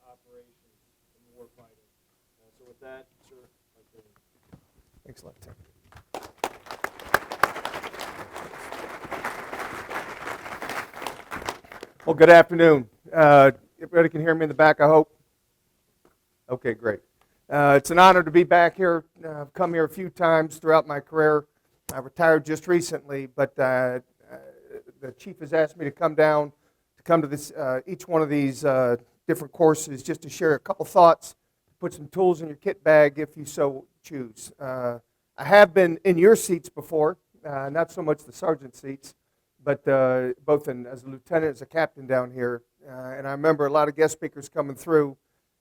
operations, and warfighting. So with that, sir, okay. Thanks a lot, Tim. Well, good afternoon. Everybody can hear me in the back, I hope? Okay, great. It's an honor to be back here. I've come here a few times throughout my career. I retired just recently, but the chief has asked me to come down, to come to this each one of these different courses just to share a couple thoughts, put some tools in your kit bag if you so choose. I have been in your seats before, not so much the sergeant seats, but both as a lieutenant, as a captain down here. And I remember a lot of guest speakers coming through,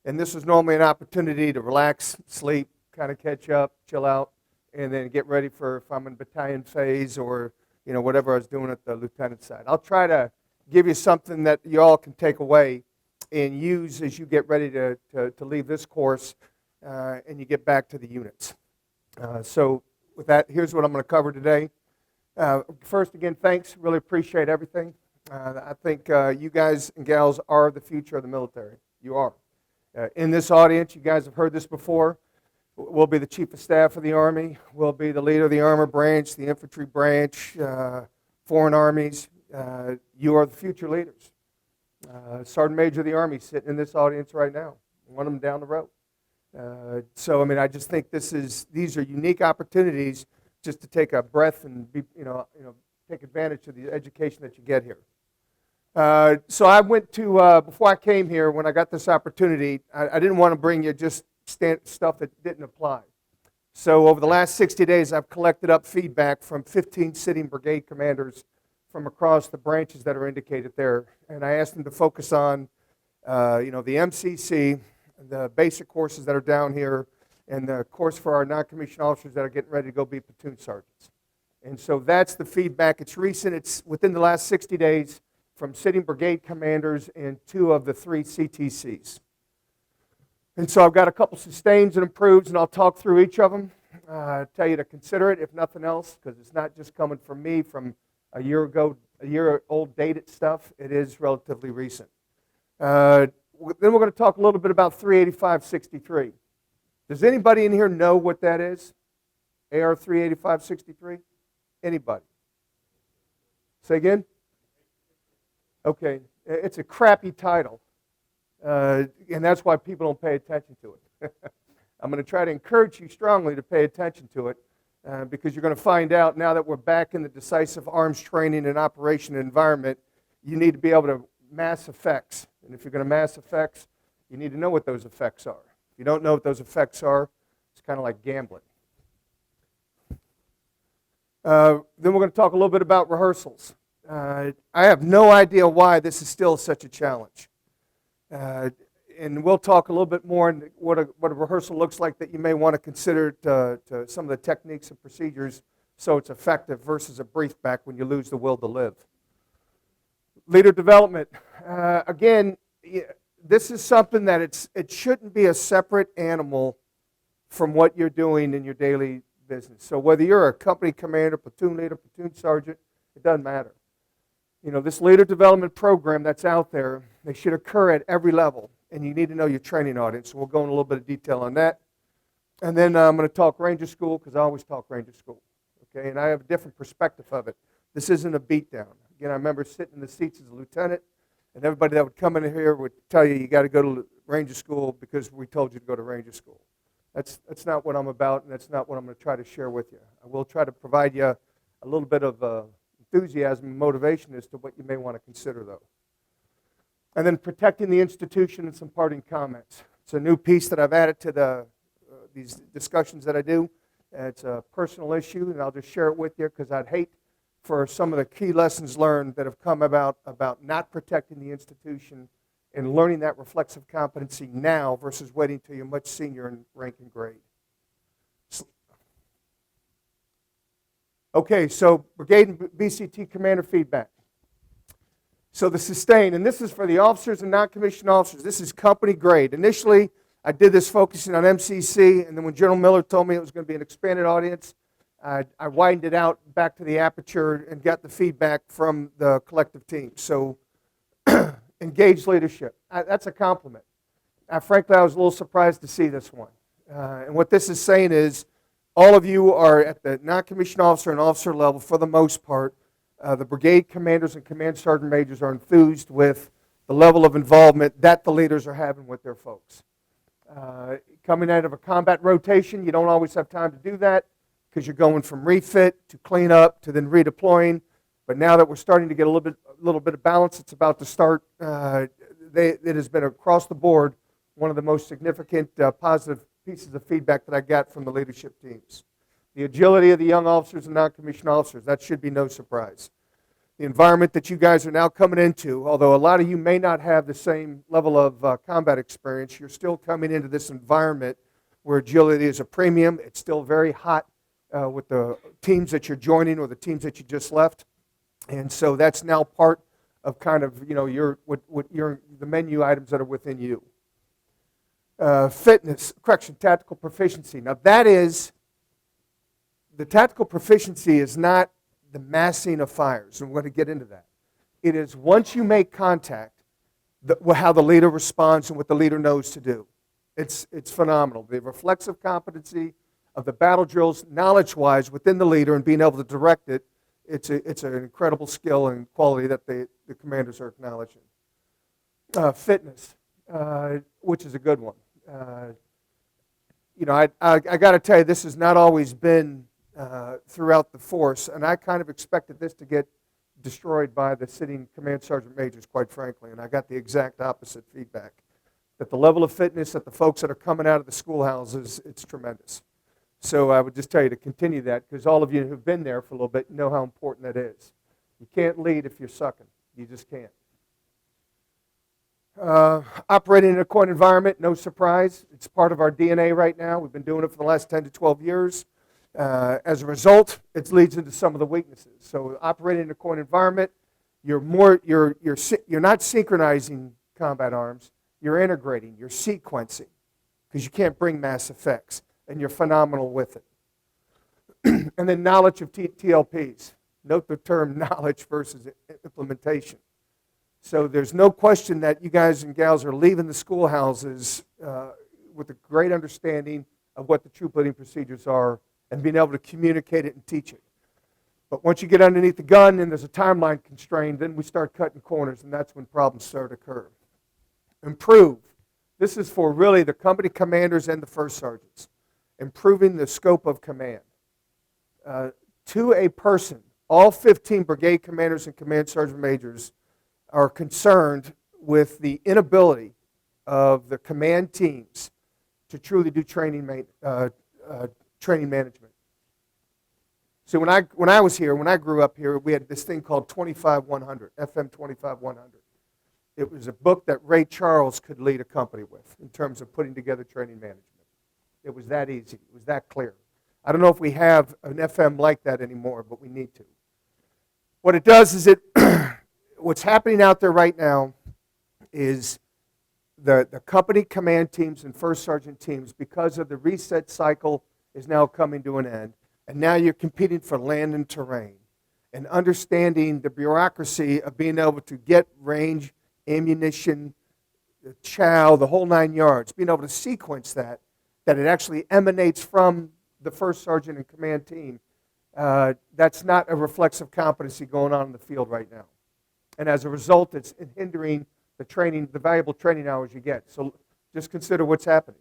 and this was normally an opportunity to relax, sleep, kind of catch up, chill out, and then get ready for if I'm in battalion phase or whatever I was doing at the lieutenant side. I'll try to give you something that you all can take away and use as you get ready to leave this course and you get back to the units. So with that, here's what I'm going to cover today. First, again, thanks. Really appreciate everything. I think you guys and gals are the future of the military. You are. In this audience, you guys have heard this before. We'll be the Chief of Staff of the Army. We'll be the leader of the Armor Branch, the Infantry Branch, Foreign Armies. You are the future leaders. Sergeant Major of the Army sitting in this audience right now. One of them down the road. So, I just think these are unique opportunities just to take a breath and be, take advantage of the education that you get here. So I went to, before I came here, when I got this opportunity, I didn't want to bring you just stuff that didn't apply. So over the last 60 days, I've collected up feedback from 15 sitting brigade commanders from across the branches that are indicated there. And I asked them to focus on, the MCC, the basic courses that are down here, and the course for our non-commissioned officers that are getting ready to go be platoon sergeants. And so that's the feedback. It's recent. It's within the last 60 days from sitting brigade commanders and 2 of the 3 CTCs. And so I've got a couple sustains and improves, and I'll talk through each of them. Tell you to consider it, if nothing else, because it's not just coming from me from a year ago, a year-old dated stuff. It is relatively recent. Then we're going to talk a little bit about 385-63. Does anybody in here know what that is? AR 385-63? Anybody? Say again? Okay. It's a crappy title. And that's why people don't pay attention to it. I'm going to try to encourage you strongly to pay attention to it because you're going to find out now that we're back in the decisive arms training and operation environment, you need to be able to mass effects. And if you're going to mass effects, you need to know what those effects are. If you don't know what those effects are, it's kind of like gambling. Then we're going to talk a little bit about rehearsals. I have no idea why this is still such a challenge. And we'll talk a little bit more on what a rehearsal looks like that you may want to consider to some of the techniques and procedures so it's effective versus a brief back when you lose the will to live. Leader development. Again, this is something that it shouldn't be a separate animal from what you're doing in your daily business. So whether you're a company commander, platoon leader, platoon sergeant, it doesn't matter. This leader development program that's out there, they should occur at every level, and you need to know your training audience. So we'll go in a little bit of detail on that. And then I'm going to talk Ranger School because I always talk Ranger School. Okay, and I have a different perspective of it. This isn't a beatdown. Again, I remember sitting in the seats as a lieutenant, and everybody that would come in here would tell you got to go to Ranger School because we told you to go to Ranger School. That's not what I'm about, and that's not what I'm going to try to share with you. I will try to provide you a little bit of enthusiasm and motivation as to what you may want to consider, though. And then protecting the institution and some parting comments. It's a new piece that I've added to these discussions that I do. It's a personal issue, and I'll just share it with you because I'd hate for some of the key lessons learned that have come about not protecting the institution and learning that reflexive competency now versus waiting until you're much senior in rank and grade. Okay, so Brigade and BCT commander feedback. So the sustain, and this is for the officers and non-commissioned officers. This is company grade. Initially, I did this focusing on MCC, and then when General Miller told me it was going to be an expanded audience, I widened it out back to the aperture and got the feedback from the collective team. So engaged leadership, that's a compliment. Frankly, I was a little surprised to see this one. And what this is saying is all of you are at the non-commissioned officer and officer level for the most part. The brigade commanders and command sergeant majors are enthused with the level of involvement that the leaders are having with their folks. Coming out of a combat rotation, you don't always have time to do that because you're going from refit to cleanup to then redeploying. But now that we're starting to get a little bit of balance, it's about to start. It has been across the board one of the most significant positive pieces of feedback that I got from the leadership teams. The agility of the young officers and non-commissioned officers, that should be no surprise. The environment that you guys are now coming into, although a lot of you may not have the same level of combat experience, you're still coming into this environment where agility is a premium. It's still very hot with the teams that you're joining or the teams that you just left. And so that's now part of kind of, the menu items that are within you. Tactical proficiency. Now the tactical proficiency is not the massing of fires, and we're going to get into that. It is once you make contact, how the leader responds and what the leader knows to do. It's phenomenal. The reflexive competency of the battle drills, knowledge-wise, within the leader and being able to direct it, it's an incredible skill and quality that the commanders are acknowledging. Fitness, which is a good one. I got to tell you, this has not always been throughout the force, and I kind of expected this to get destroyed by the sitting command sergeant majors, quite frankly, and I got the exact opposite feedback. That the level of fitness that the folks that are coming out of the schoolhouses, it's tremendous. So I would just tell you to continue that, because all of you who've been there for a little bit know how important that is. You can't lead if you're sucking. You just can't. Operating in a court environment, no surprise. It's part of our DNA right now. We've been doing it for the last 10 to 12 years. As a result, it leads into some of the weaknesses. So operating in a court environment, you're not synchronizing combat arms. You're integrating. You're sequencing, because you can't bring mass effects, and you're phenomenal with it. And then knowledge of TLPs. Note the term knowledge versus implementation. So there's no question that you guys and gals are leaving the schoolhouses with a great understanding of what the troop leading procedures are and being able to communicate it and teach it. But once you get underneath the gun and there's a timeline constraint, then we start cutting corners, and that's when problems start to occur. Improve. This is for really the company commanders and the first sergeants. Improving the scope of command. To a person, all 15 brigade commanders and command sergeant majors are concerned with the inability of the command teams to truly do training management. So when I was here, when I grew up here, we had this thing called 25100, FM 25100. It was a book that Ray Charles could lead a company with in terms of putting together training management. It was that easy. It was that clear. I don't know if we have an FM like that anymore, but we need to. What it does is what's happening out there right now is the company command teams and first sergeant teams, because of the reset cycle, is now coming to an end. And now you're competing for land and terrain and understanding the bureaucracy of being able to get range, ammunition, chow, the whole 9 yards, being able to sequence that it actually emanates from the first sergeant and command team. That's not a reflexive competency going on in the field right now. And as a result, it's hindering the valuable training hours you get. So just consider what's happening.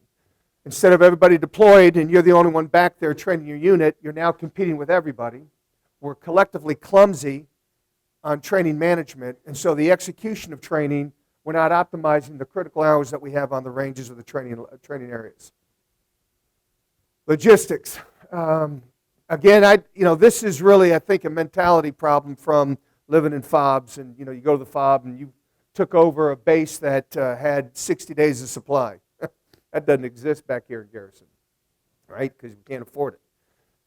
Instead of everybody deployed and you're the only one back there training your unit, you're now competing with everybody. We're collectively clumsy on training management, and so the execution of training, we're not optimizing the critical hours that we have on the ranges of the training areas. Logistics. Again, this is really, I think, a mentality problem from living in FOBs, and you go to the FOB and you took over a base that had 60 days of supply. That doesn't exist back here in Garrison, right? Because we can't afford it.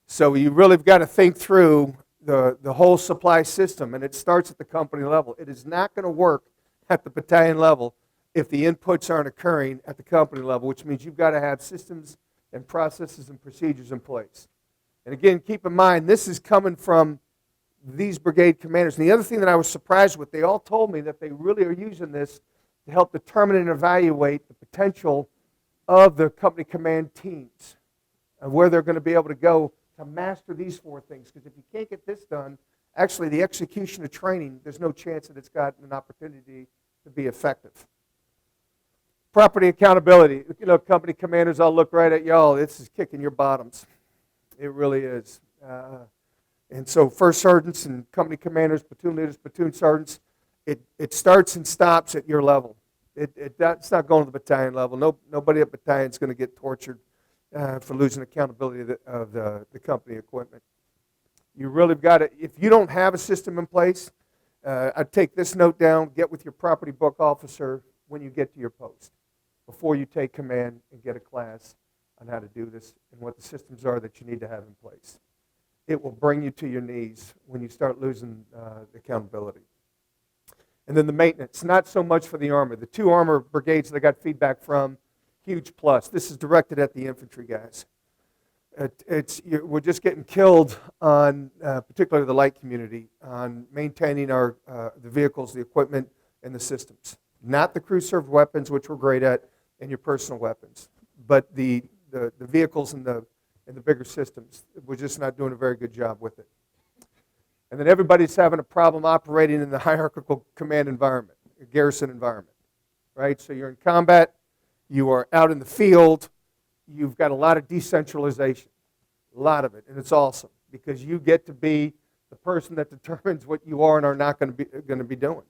So you really have got to think through the whole supply system, and it starts at the company level. It is not going to work at the battalion level if the inputs aren't occurring at the company level, which means you've got to have systems and processes and procedures in place. And again, keep in mind, this is coming from these brigade commanders. And the other thing that I was surprised with, they all told me that they really are using this to help determine and evaluate the potential of the company command teams and where they're going to be able to go to master these 4 things. Because if you can't get this done, actually the execution of training, there's no chance that it's got an opportunity to be effective. Property accountability. Company commanders all look right at y'all. This is kicking your bottoms. It really is. And so first sergeants and company commanders, platoon leaders, platoon sergeants, it starts and stops at your level. It's not going to the battalion level. Nobody at battalion is going to get tortured for losing accountability of the company equipment. You really got to, if you don't have a system in place, I'd take this note down, get with your property book officer when you get to your post, before you take command and get a class on how to do this and what the systems are that you need to have in place. It will bring you to your knees when you start losing accountability. And then the maintenance, not so much for the armor. The 2 armor brigades that I got feedback from, huge plus. This is directed at the infantry guys. We're just getting killed on, particularly the light community, on maintaining the vehicles, the equipment, and the systems. Not the crew-served weapons, which we're great at, and your personal weapons, but the vehicles and the bigger systems. We're just not doing a very good job with it. And then everybody's having a problem operating in the hierarchical command environment, a garrison environment, right? So you're in combat, you are out in the field, you've got a lot of decentralization, a lot of it, and it's awesome because you get to be the person that determines what you are and are not going to be doing.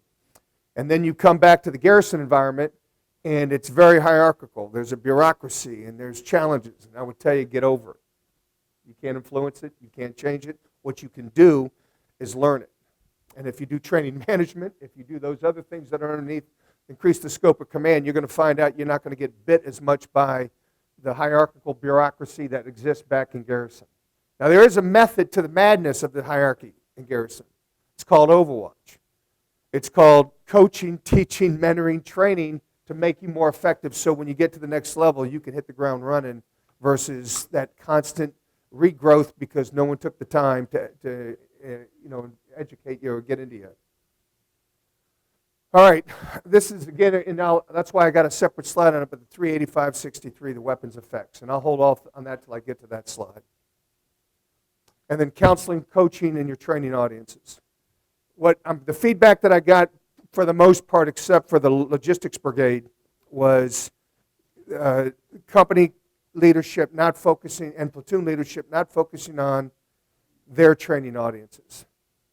And then you come back to the garrison environment, and it's very hierarchical. There's a bureaucracy, and there's challenges, and I would tell you, get over it. You can't influence it, you can't change it. What you can do is learn it. And if you do training management, if you do those other things that are underneath, increase the scope of command, you're going to find out you're not going to get bit as much by the hierarchical bureaucracy that exists back in garrison. Now, there is a method to the madness of the hierarchy in garrison. It's called Overwatch. It's called coaching, teaching, mentoring, training to make you more effective so when you get to the next level, you can hit the ground running versus that constant regrowth because no one took the time to educate you or get into you. All right, this is again, and now that's why I got a separate slide on it, but the 385-63, the weapons effects, and I'll hold off on that till I get to that slide. And then counseling, coaching, and your training audiences. The feedback that I got for the most part, except for the logistics brigade, was company leadership not focusing, and platoon leadership not focusing on their training audiences.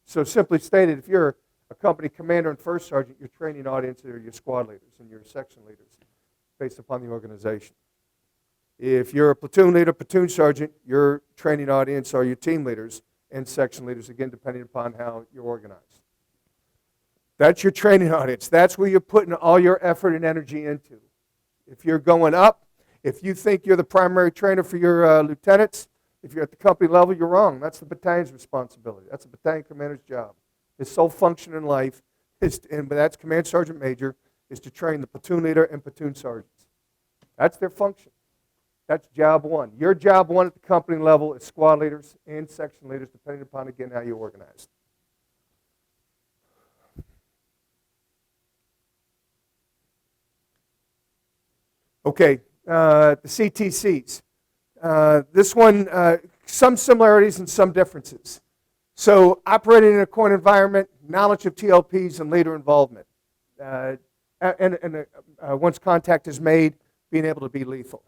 So simply stated, if you're a company commander and first sergeant, your training audience are your squad leaders and your section leaders based upon the organization. If you're a platoon leader, platoon sergeant, your training audience are your team leaders and section leaders, again, depending upon how you're organized. That's your training audience. That's where you're putting all your effort and energy into. If you're going up, if you think you're the primary trainer for your lieutenants, if you're at the company level, you're wrong. That's the battalion's responsibility. That's the battalion commander's job. His sole function in life, but that's command sergeant major, is to train the platoon leader and platoon sergeants. That's their function. That's job 1. Your job 1 at the company level is squad leaders and section leaders, depending upon, again, how you're organized. Okay, the CTCs. This one, some similarities and some differences. So operating in a coin environment, knowledge of TLPs and leader involvement. Once contact is made, being able to be lethal.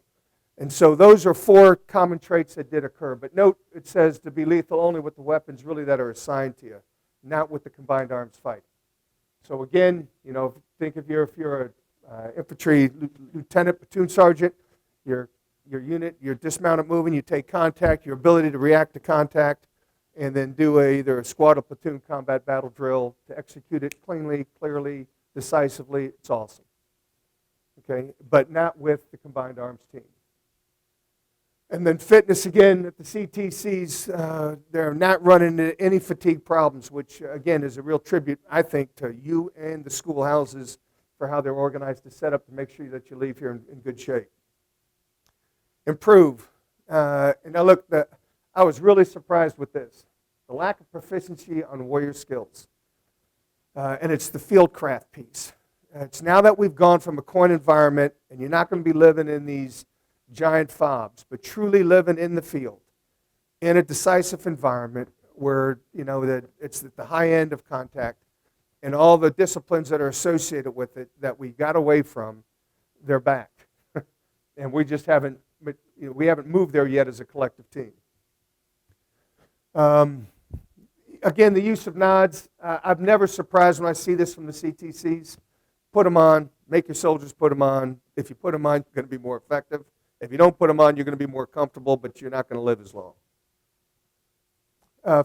And so those are 4 common traits that did occur. But note, it says to be lethal only with the weapons really that are assigned to you, not with the combined arms fight. So again, think if you're an infantry lieutenant, platoon sergeant, your unit, you're dismounted moving, you take contact, your ability to react to contact, and then do either a squad or platoon combat battle drill to execute it cleanly, clearly, decisively. It's awesome. Okay, but not with the combined arms team. And then fitness, again, at the CTCs, they're not running into any fatigue problems, which, again, is a real tribute, I think, to you and the schoolhouses for how they're organized to set up to make sure that you leave here in good shape. Improve. And now look, I was really surprised with this. The lack of proficiency on warrior skills. And it's the fieldcraft piece. It's now that we've gone from a coin environment, and you're not going to be living in these giant fobs, but truly living in the field, in a decisive environment where, that it's at the high end of contact, and all the disciplines that are associated with it that we got away from, they're back. And we just haven't, we haven't moved there yet as a collective team. Again, the use of nods. I'm never surprised when I see this from the CTCs. Put them on. Make your soldiers put them on. If you put them on, you're going to be more effective. If you don't put them on, you're going to be more comfortable, but you're not going to live as long.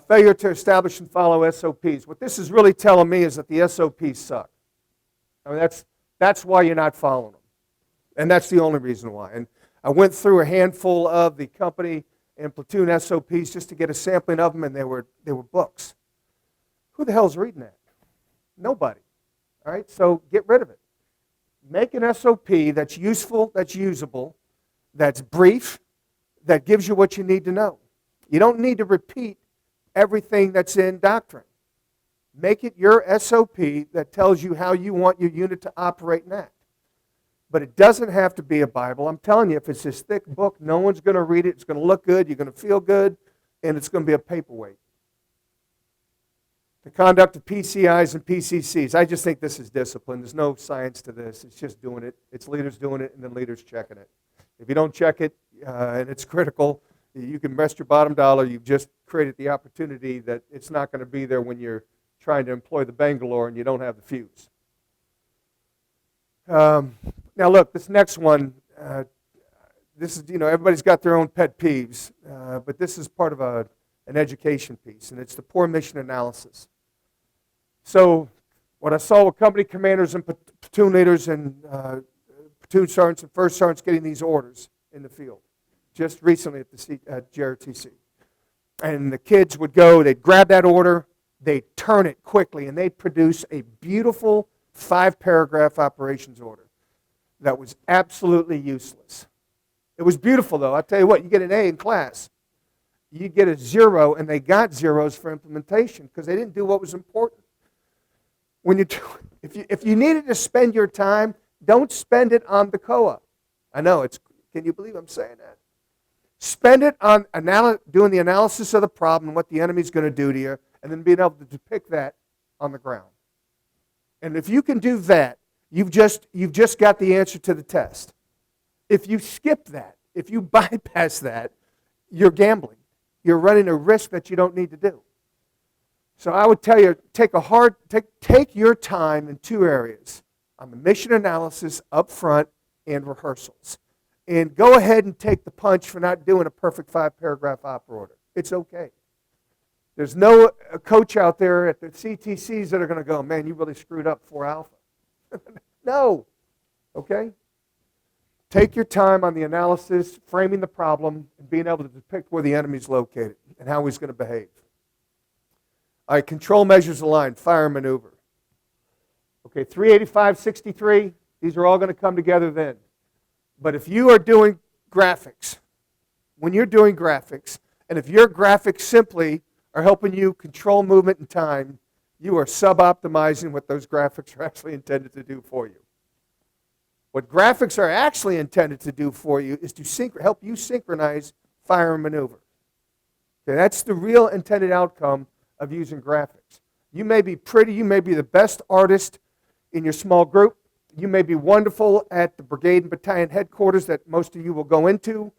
Failure to establish and follow SOPs. What this is really telling me is that the SOPs suck. I mean, that's why you're not following them. And that's the only reason why. And I went through a handful of the company and platoon SOPs just to get a sampling of them, and they were books. Who the hell's reading that? Nobody. All right, so get rid of it. Make an SOP that's useful, that's usable, that's brief, that gives you what you need to know. You don't need to repeat everything that's in doctrine. Make it your SOP that tells you how you want your unit to operate and act. But it doesn't have to be a Bible. I'm telling you, if it's this thick book, no one's going to read it. It's going to look good. You're going to feel good. And it's going to be a paperweight. The conduct of PCIs and PCCs. I just think this is discipline. There's no science to this. It's just doing it. It's leaders doing it and then leaders checking it. If you don't check it and it's critical, you can rest your bottom dollar. You've just created the opportunity that it's not going to be there when you're trying to employ the Bangalore and you don't have the fuse. Now look, this next one, this is, everybody's got their own pet peeves, but this is part of an education piece, and it's the poor mission analysis. So what I saw with company commanders and platoon leaders and platoon sergeants and first sergeants getting these orders in the field, just recently at JRTC. And the kids would go, they'd grab that order, they'd turn it quickly, and they'd produce a beautiful 5-paragraph operations order that was absolutely useless. It was beautiful, though. I'll tell you what, you get an A in class. You get a 0, and they got zeros for implementation because they didn't do what was important. If you needed to spend your time, don't spend it on the COA. I know, can you believe I'm saying that? Spend it on doing the analysis of the problem and what the enemy's going to do to you, and then being able to depict that on the ground. And if you can do that, you've just got the answer to the test. If you skip that, if you bypass that, you're gambling. You're running a risk that you don't need to do. So I would tell you, take your time in 2 areas, on the mission analysis up front and rehearsals. And go ahead and take the punch for not doing a perfect 5-paragraph op order. It's okay. There's no coach out there at the CTCs that are going to go, man, you really screwed up 4 Alpha. No. Okay? Take your time on the analysis, framing the problem, and being able to depict where the enemy's located and how he's going to behave. All right, control measures aligned, fire and maneuver. Okay, 385-63, these are all going to come together then. But if you are doing graphics, when you're doing graphics, and if your graphics simply are helping you control movement and time, you are sub-optimizing what those graphics are actually intended to do for you. What graphics are actually intended to do for you is to help you synchronize fire and maneuver. Okay, that's the real intended outcome of using graphics. You may be pretty, you may be the best artist in your small group, you may be wonderful at the brigade and battalion headquarters that most of you will go into.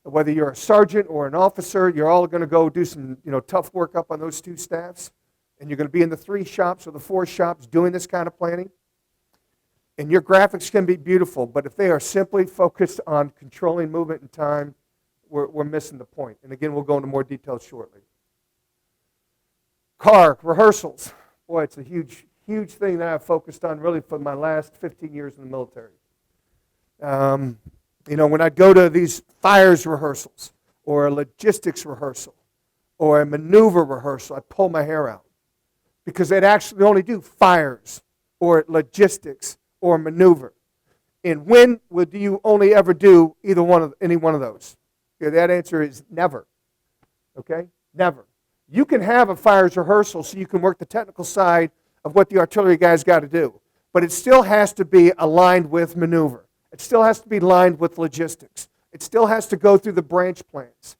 Whether you're a sergeant or an officer, you're all going to go do some tough work up on those 2 staffs. And you're going to be in the 3 shops or the 4 shops doing this kind of planning. And your graphics can be beautiful, but if they are simply focused on controlling movement and time, we're missing the point. And again, we'll go into more details shortly. Rehearsals. Boy, it's a huge thing that I've focused on really for my last 15 years in the military. When I go to these fires rehearsals or a logistics rehearsal or a maneuver rehearsal, I pull my hair out because they'd actually only do fires or logistics or maneuver. And when would you only ever do any one of those? Okay, that answer is never. Okay? Never. You can have a fires rehearsal so you can work the technical side of what the artillery guy's got to do. but it still has to be aligned with maneuver. It still has to be aligned with logistics. It still has to go through the branch plans.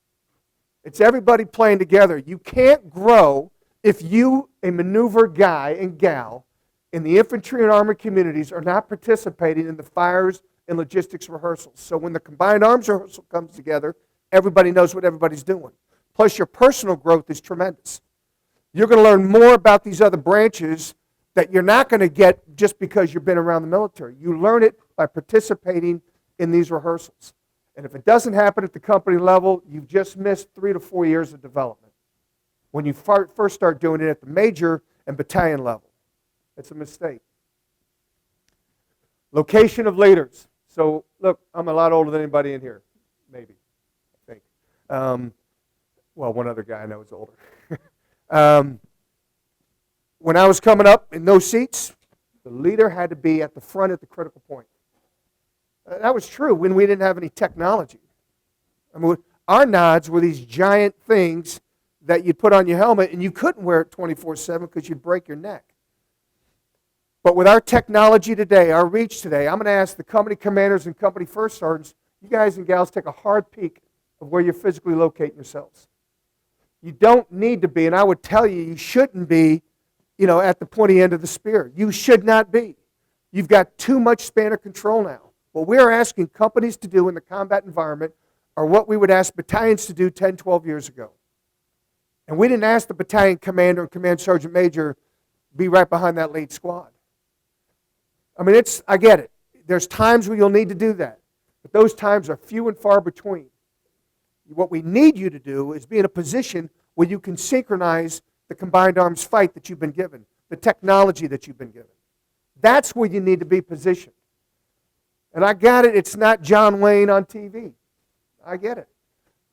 It's everybody playing together. You can't grow if you, a maneuver guy and gal, in the infantry and armored communities are not participating in the fires and logistics rehearsals. So when the combined arms rehearsal comes together, everybody knows what everybody's doing. Plus your personal growth is tremendous. You're going to learn more about these other branches that you're not going to get just because you've been around the military. You learn it by participating in these rehearsals. And if it doesn't happen at the company level, you've just missed 3 to 4 years of development. When you first start doing it at the major and battalion level, it's a mistake. Location of leaders. So, look, I'm a lot older than anybody in here, maybe, I think. Well, one other guy I know is older. When I was coming up in those seats, the leader had to be at the front at the critical point. That was true when we didn't have any technology. I mean, our nods were these giant things that you'd put on your helmet, and you couldn't wear it 24/7 because you'd break your neck. But with our technology today, our reach today, I'm going to ask the company commanders and company first sergeants, you guys and gals take a hard peek of where you're physically locating yourselves. You don't need to be, and I would tell you, you shouldn't be, at the pointy end of the spear. You should not be. You've got too much span of control now. What we're asking companies to do in the combat environment are what we would ask battalions to do 10, 12 years ago. And we didn't ask the battalion commander and command sergeant major be right behind that lead squad. I mean, I get it. There's times where you'll need to do that. But those times are few and far between. What we need you to do is be in a position where you can synchronize the combined arms fight that you've been given, the technology that you've been given. That's where you need to be positioned. And I got it, it's not John Wayne on TV. I get it.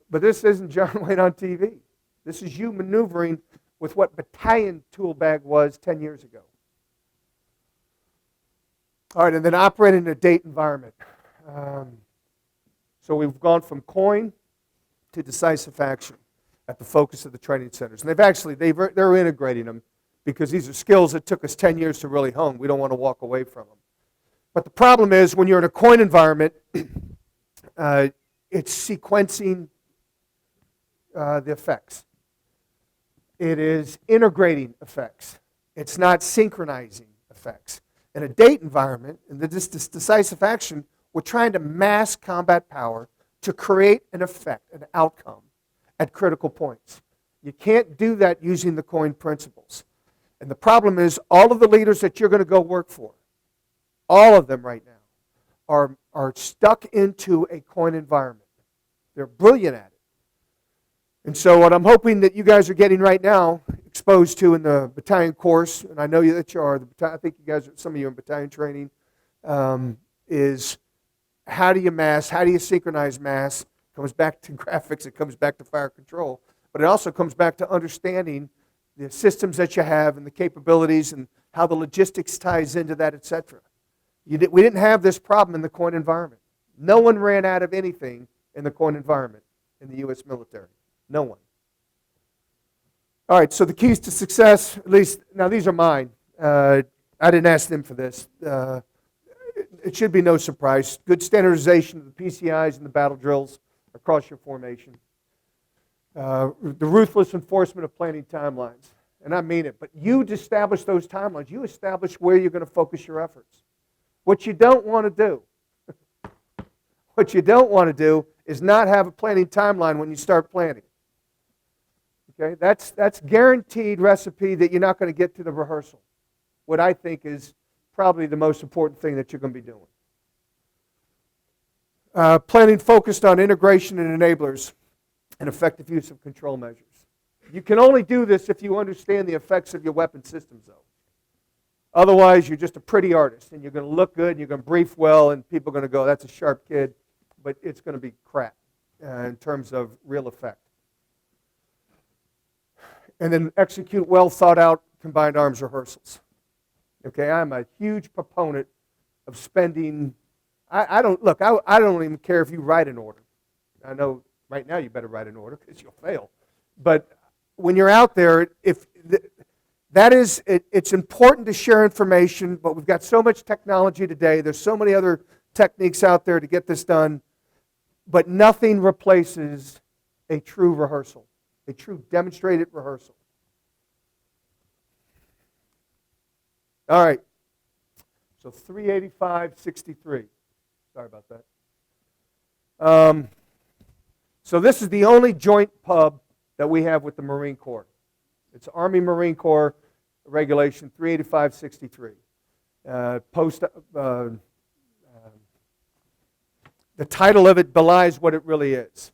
But this isn't John Wayne on TV. This is you maneuvering with what battalion tool bag was 10 years ago. All right, and then operating in a date environment. So we've gone from coin to decisive action at the focus of the training centers. And they're integrating them because these are skills that took us 10 years to really hone. We don't want to walk away from them. But the problem is when you're in a coin environment, it's sequencing the effects. It is integrating effects. It's not synchronizing effects. In a date environment, in this decisive action, we're trying to mass combat power to create an effect, an outcome at critical points. You can't do that using the coin principles. And the problem is all of the leaders that you're going to go work for, all of them right now, are stuck into a coin environment. They're brilliant at it. And so what I'm hoping that you guys are getting right now, exposed to in the battalion course, and I know that you are, I think you guys, some of you are in battalion training, is how do you mass, how do you synchronize mass? It comes back to graphics, it comes back to fire control, but it also comes back to understanding the systems that you have and the capabilities and how the logistics ties into that, etc. We didn't have this problem in the coin environment. No one ran out of anything in the coin environment in the U.S. military. No one. All right, so the keys to success, at least, now these are mine. I didn't ask them for this. It should be no surprise. Good standardization of the PCIs and the battle drills across your formation. The ruthless enforcement of planning timelines. And I mean it, but you establish those timelines. You establish where you're going to focus your efforts. What you don't want to do, is not have a planning timeline when you start planning. Okay, that's guaranteed recipe that you're not going to get to the rehearsal. What I think is probably the most important thing that you're going to be doing. Planning focused on integration and enablers and effective use of control measures. You can only do this if you understand the effects of your weapon systems, though. Otherwise, you're just a pretty artist, and you're going to look good, and you're going to brief well, and people are going to go, that's a sharp kid, but it's going to be crap in terms of real effect. And then execute well thought out combined arms rehearsals. Okay, I'm a huge proponent of spending. I don't even care if you write an order. I know right now you better write an order because you'll fail. But when you're out there, it's important to share information, but we've got so much technology today. There's so many other techniques out there to get this done, but nothing replaces a true rehearsal, a true demonstrated rehearsal. All right, so 385.63. Sorry about that. So this is the only joint pub that we have with the Marine Corps. It's Army Marine Corps Regulation 385.63. The title of it belies what it really is.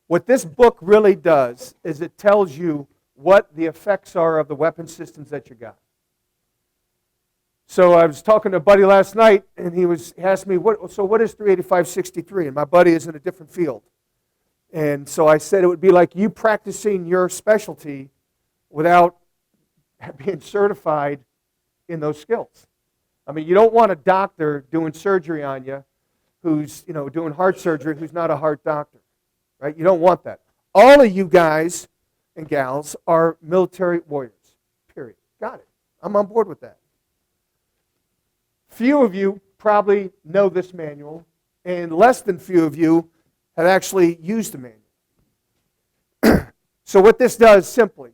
What this book really does is it tells you what the effects are of the weapon systems that you got. So I was talking to a buddy last night, and he asked me, what is 385.63? And my buddy is in a different field. And so I said it would be like you practicing your specialty without being certified in those skills. I mean, you don't want a doctor doing surgery on you who's, doing heart surgery who's not a heart doctor, right? You don't want that. All of you guys and gals are military warriors, period. Got it. I'm on board with that. Few of you probably know this manual, and less than few of you have actually used the manual. So what this does simply,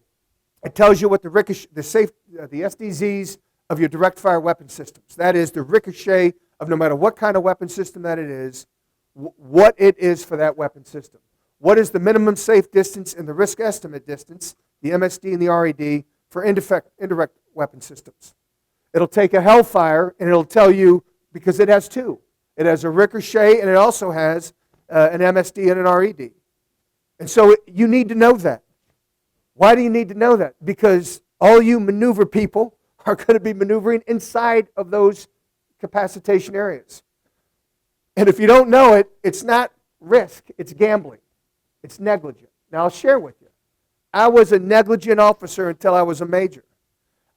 it tells you what the SDZs of your direct fire weapon systems. That is the ricochet of no matter what kind of weapon system that it is, what it is for that weapon system. What is the minimum safe distance and the risk estimate distance, the MSD and the RED, for indirect weapon systems. It'll take a Hellfire and it'll tell you, because it has two. It has a ricochet and it also has an MSD and an RED. And so you need to know that. Why do you need to know that? Because all you maneuver people are going to be maneuvering inside of those capacitation areas. And if you don't know it, it's not risk, it's gambling. It's negligent. Now I'll share with you. I was a negligent officer until I was a major.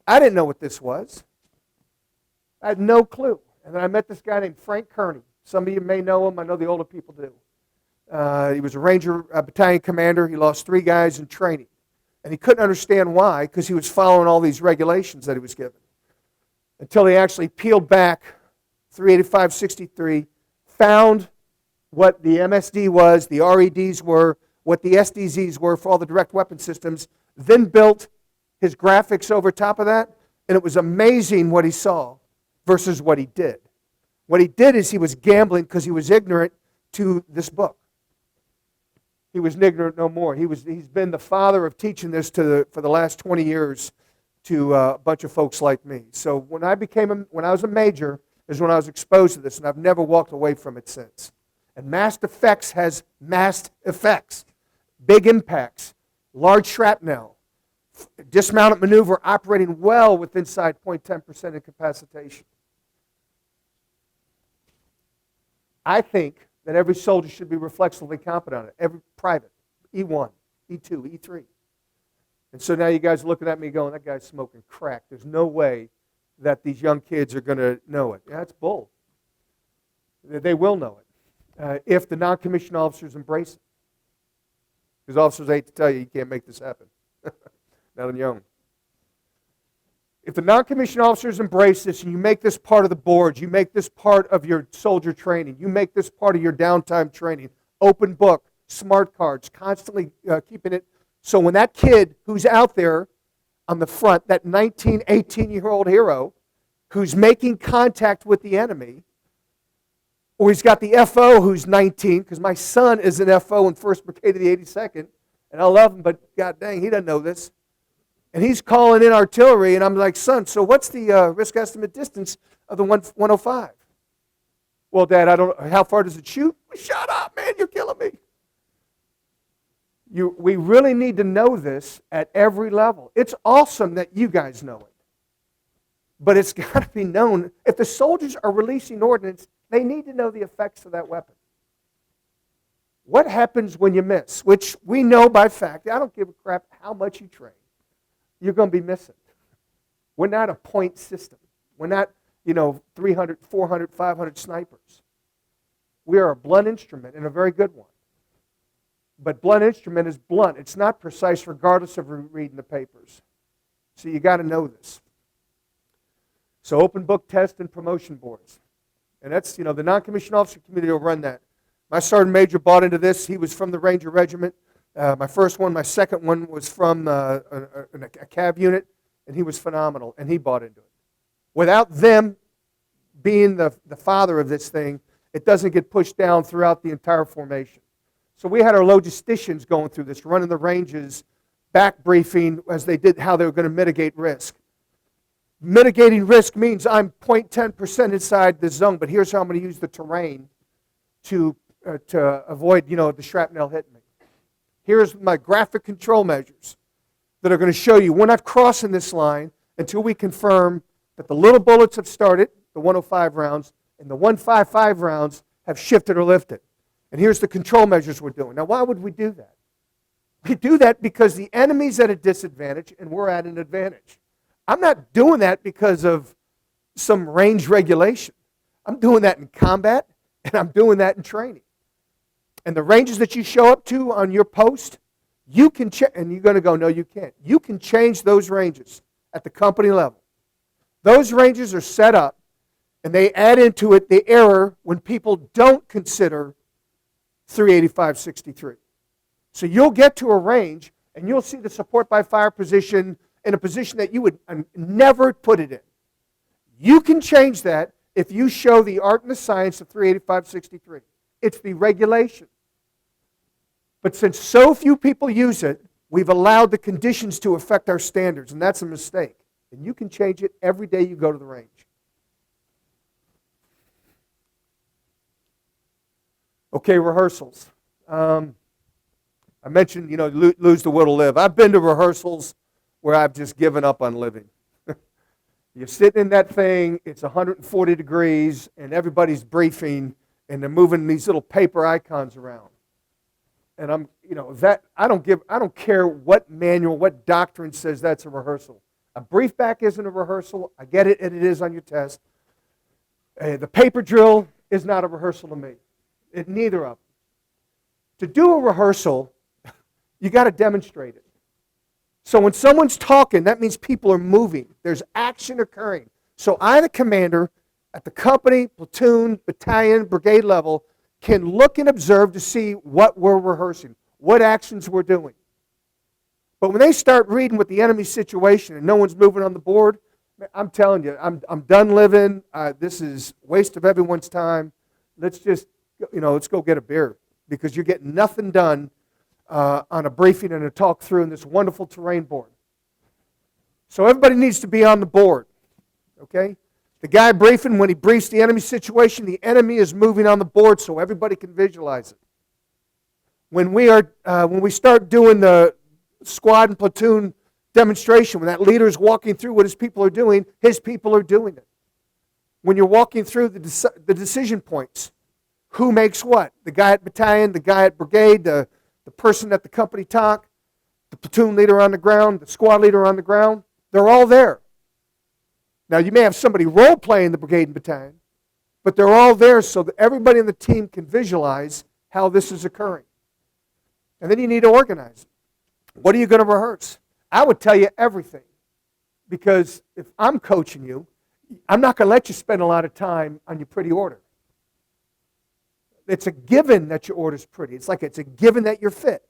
I didn't know what this was. I had no clue. And then I met this guy named Frank Kearney. Some of you may know him. I know the older people do. He was a Ranger battalion commander. He lost 3 guys in training. And he couldn't understand why, because he was following all these regulations that he was given. Until he actually peeled back 385.63, found what the MSD was, the REDs were, what the SDZs were for all the direct weapon systems, then built his graphics over top of that, and it was amazing what he saw versus what he did. What he did is he was gambling because he was ignorant to this book. He was ignorant no more. He's been the father of teaching this for the last 20 years to a bunch of folks like me. So when I was a major is when I was exposed to this, and I've never walked away from it since. And massed effects has massed effects. Big impacts, large shrapnel, dismounted maneuver operating well with inside 0.10% incapacitation. I think that every soldier should be reflexively competent on it. Every private, E1, E2, E3. And so now you guys are looking at me going, that guy's smoking crack. There's no way that these young kids are going to know it. Yeah, that's bull. They will know it if the non-commissioned officers embrace it. Because officers hate to tell you, you can't make this happen. Not on your own. If the non-commissioned officers embrace this and you make this part of the board, you make this part of your soldier training, you make this part of your downtime training, open book, smart cards, constantly keeping it. So when that kid who's out there on the front, that 19, 18-year-old hero who's making contact with the enemy, or he's got the FO who's 19, because my son is an FO in 1st Brigade of the 82nd, and I love him, but god dang, he doesn't know this. And he's calling in artillery, and I'm like, son, so what's the risk estimate distance of the 105? Well, Dad, I don't know. How far does it shoot? Shut up, man, you're killing me. We really need to know this at every level. It's awesome that you guys know it. But it's got to be known. If the soldiers are releasing ordnance, they need to know the effects of that weapon. What happens when you miss? Which we know by fact. I don't give a crap how much you train. You're going to be missing. We're not a point system. We're not, 300, 400, 500 snipers. We are a blunt instrument and a very good one. But blunt instrument is blunt. It's not precise regardless of reading the papers. So you got to know this. So open book test and promotion boards. And that's, the non-commissioned officer community will run that. My sergeant major bought into this. He was from the Ranger Regiment. My first one, my second one was from a cav unit, and he was phenomenal, and he bought into it. Without them being the father of this thing, it doesn't get pushed down throughout the entire formation. So we had our logisticians going through this, running the ranges, back briefing as they did how they were going to mitigate risk. Mitigating risk means I'm 0.10% inside the zone, but here's how I'm going to use the terrain to avoid, the shrapnel hitting me. Here's my graphic control measures that are going to show you we're not crossing this line until we confirm that the little bullets have started, the 105 rounds, and the 155 rounds have shifted or lifted. And here's the control measures we're doing. Now, why would we do that? We do that because the enemy's at a disadvantage and we're at an advantage. I'm not doing that because of some range regulation. I'm doing that in combat, and I'm doing that in training. And the ranges that you show up to on your post, you can and you're going to go, no, you can't. You can change those ranges at the company level. Those ranges are set up, and they add into it the error when people don't consider 385-63. So you'll get to a range, and you'll see the support by fire position in a position that you would never put it in. You can change that if you show the art and the science of 385-63. It's the regulation. But since so few people use it, we've allowed the conditions to affect our standards, and that's a mistake. And you can change it every day you go to the range. Okay, rehearsals. I mentioned, lose the will to live. I've been to rehearsals where I've just given up on living. You're sitting in that thing, it's 140 degrees, and everybody's briefing, and they're moving these little paper icons around. And I don't care what manual, what doctrine says that's a rehearsal. A brief back isn't a rehearsal. I get it, and it is on your test. The paper drill is not a rehearsal to me. Neither of them. To do a rehearsal, you got to demonstrate it. So when someone's talking, that means people are moving. There's action occurring. So I, the commander, at the company, platoon, battalion, brigade level, can look and observe to see what we're rehearsing, what actions we're doing. But when they start reading with the enemy situation and no one's moving on the board, I'm telling you, I'm done living. This is waste of everyone's time. Let's just, let's go get a beer, because you're getting nothing done on a briefing and a talk through in this wonderful terrain board. So everybody needs to be on the board, okay? The guy briefing, when he briefs the enemy situation, the enemy is moving on the board so everybody can visualize it. When we start doing the squad and platoon demonstration, when that leader is walking through what his people are doing it. When you're walking through the decision points, who makes what? The guy at battalion, the guy at brigade, the person at the company talk, the platoon leader on the ground, the squad leader on the ground, they're all there. Now, you may have somebody role-playing the brigade and battalion, but they're all there so that everybody in the team can visualize how this is occurring. And then you need to organize it. What are you going to rehearse? I would tell you everything, because if I'm coaching you, I'm not going to let you spend a lot of time on your pretty order. It's a given that your order's pretty. It's a given that you're fit.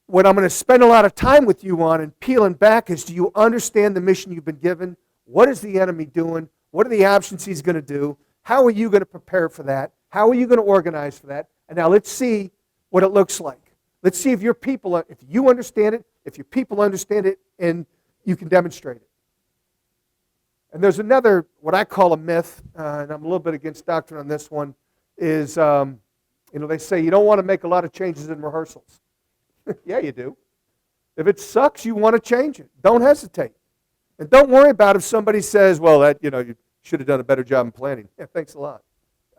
What I'm going to spend a lot of time with you on and peeling back is, do you understand the mission you've been given? What is the enemy doing? What are the options he's going to do? How are you going to prepare for that? How are you going to organize for that? And now let's see what it looks like. Let's see if your people, if you understand it, if your people understand it, and you can demonstrate it. And there's another, what I call a myth, and I'm a little bit against doctrine on this one, is, they say you don't want to make a lot of changes in rehearsals. Yeah, you do. If it sucks, you want to change it. Don't hesitate. And don't worry about if somebody says, well, that, you should have done a better job in planning. Yeah, thanks a lot.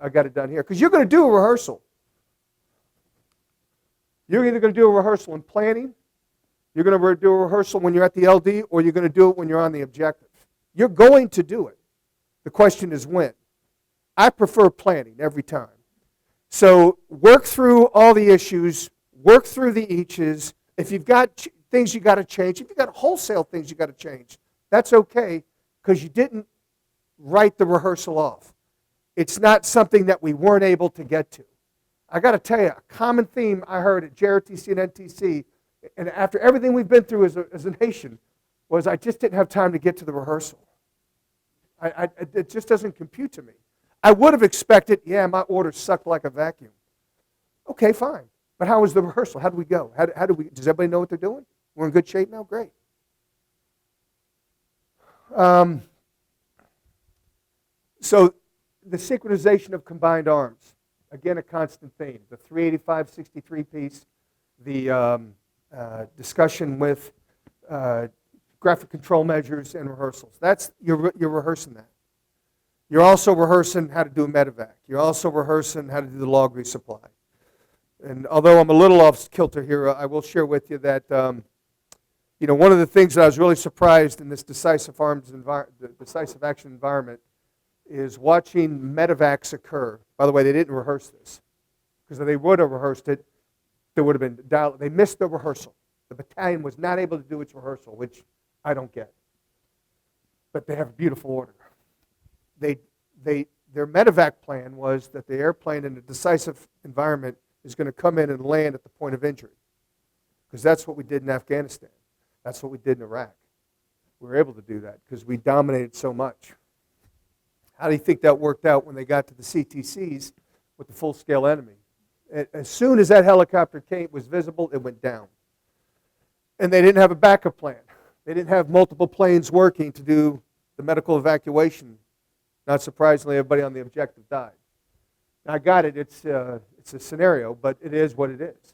I got it done here. Because you're going to do a rehearsal. You're either going to do a rehearsal in planning, you're going to do a rehearsal when you're at the LD, or you're going to do it when you're on the objective. You're going to do it. The question is when. I prefer planning every time. So work through all the issues, work through the eaches. If you've got things you got to change, if you got wholesale things you got to change, that's okay because you didn't write the rehearsal off. It's not something that we weren't able to get to. I got to tell you, a common theme I heard at JRTC and NTC, and after everything we've been through as a nation, was I just didn't have time to get to the rehearsal. It just doesn't compute to me. I would have expected, yeah, my order sucked like a vacuum. Okay, fine. But how was the rehearsal? How did we go? Does everybody know what they're doing? We're in good shape now? Great. So the synchronization of combined arms, again, a constant theme. The 385-63 piece, the discussion with graphic control measures and rehearsals. You're rehearsing that. You're also rehearsing how to do a medevac. You're also rehearsing how to do the log resupply. And although I'm a little off kilter here, I will share with you that one of the things that I was really surprised in this decisive action environment is watching medevacs occur. By the way, they didn't rehearse this, because if they would have rehearsed it, there would have been they missed the rehearsal. The battalion was not able to do its rehearsal, which I don't get. But they have a beautiful order. Their medevac plan was that the airplane in a decisive environment is going to come in and land at the point of injury, because that's what we did in Afghanistan. That's what we did in Iraq. We were able to do that because we dominated so much. How do you think that worked out when they got to the CTCs with the full-scale enemy? As soon as that helicopter was visible, it went down. And they didn't have a backup plan. They didn't have multiple planes working to do the medical evacuation. Not surprisingly, everybody on the objective died. Now, I got it. It's a scenario, but it is what it is.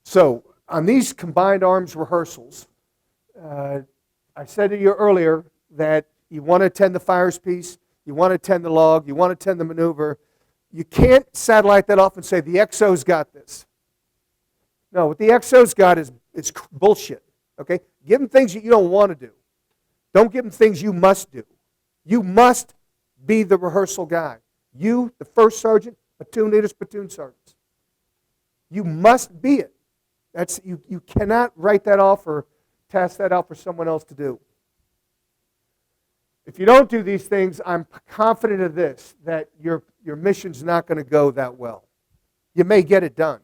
So on these combined arms rehearsals, I said to you earlier that you want to attend the fires piece, you want to attend the log, you want to attend the maneuver. You can't satellite that off and say, the XO's got this. No, what the XO's got is bullshit. Okay? Give them things that you don't want to do. Don't give them things you must do. You must be the rehearsal guy. You, the first sergeant, platoon leaders, platoon sergeants. You must be it. You cannot write that off or task that out for someone else to do. If you don't do these things, I'm confident of this, that your mission's not going to go that well. You may get it done.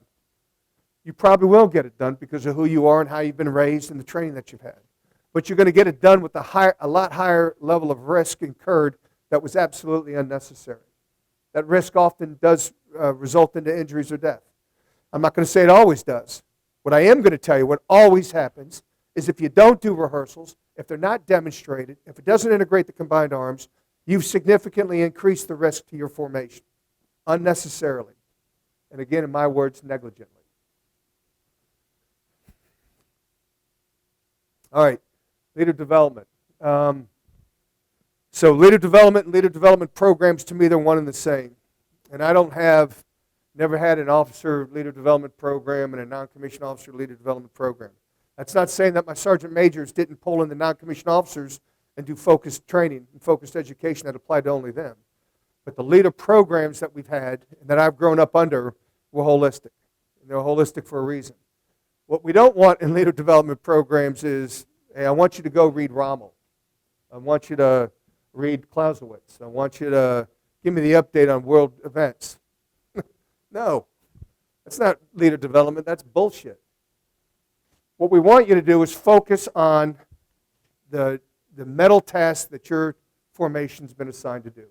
You probably will get it done because of who you are and how you've been raised and the training that you've had. But you're going to get it done with a lot higher level of risk incurred that was absolutely unnecessary. That risk often does result into injuries or death. I'm not going to say it always does. What I am going to tell you, what always happens, is if you don't do rehearsals, if they're not demonstrated, if it doesn't integrate the combined arms, you've significantly increased the risk to your formation, unnecessarily. And again, in my words, negligently. All right, leader development. So leader development and leader development programs, to me, they're one and the same. And I never had an officer leader development program and a non-commissioned officer leader development program. That's not saying that my sergeant majors didn't pull in the non-commissioned officers and do focused training and focused education that applied to only them. But the leader programs that we've had and that I've grown up under were holistic. And they're holistic for a reason. What we don't want in leader development programs is, hey, I want you to go read Rommel. I want you to read Clausewitz. I want you to give me the update on world events. No, that's not leader development. That's bullshit. What we want you to do is focus on the mental tasks that your formation's been assigned to do.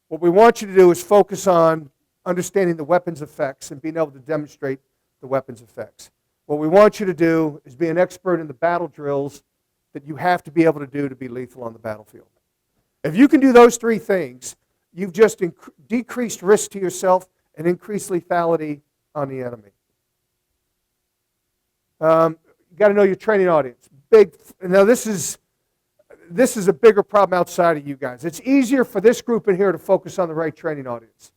What we want you to do is focus on understanding the weapons effects and being able to demonstrate the weapons effects. What we want you to do is be an expert in the battle drills that you have to be able to do to be lethal on the battlefield. If you can do those three things, you've just decreased risk to yourself and increased lethality on the enemy. You got to know your training audience. Now this is a bigger problem outside of you guys. It's easier for this group in here to focus on the right training audience.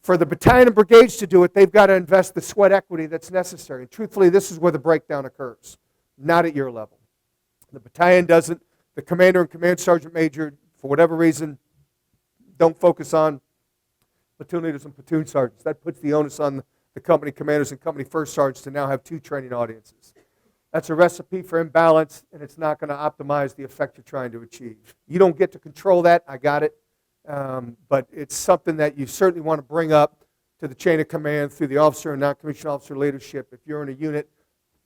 For the battalion and brigades to do it, they've got to invest the sweat equity that's necessary. And truthfully, this is where the breakdown occurs, not at your level. The battalion doesn't. The commander and command sergeant major, for whatever reason, don't focus on platoon leaders and platoon sergeants. That puts the onus on the company commanders and company first sergeants to now have 2 training audiences. That's a recipe for imbalance, and it's not going to optimize the effect you're trying to achieve. You don't get to control that, I got it, but it's something that you certainly want to bring up to the chain of command through the officer and non-commissioned officer leadership if you're in a unit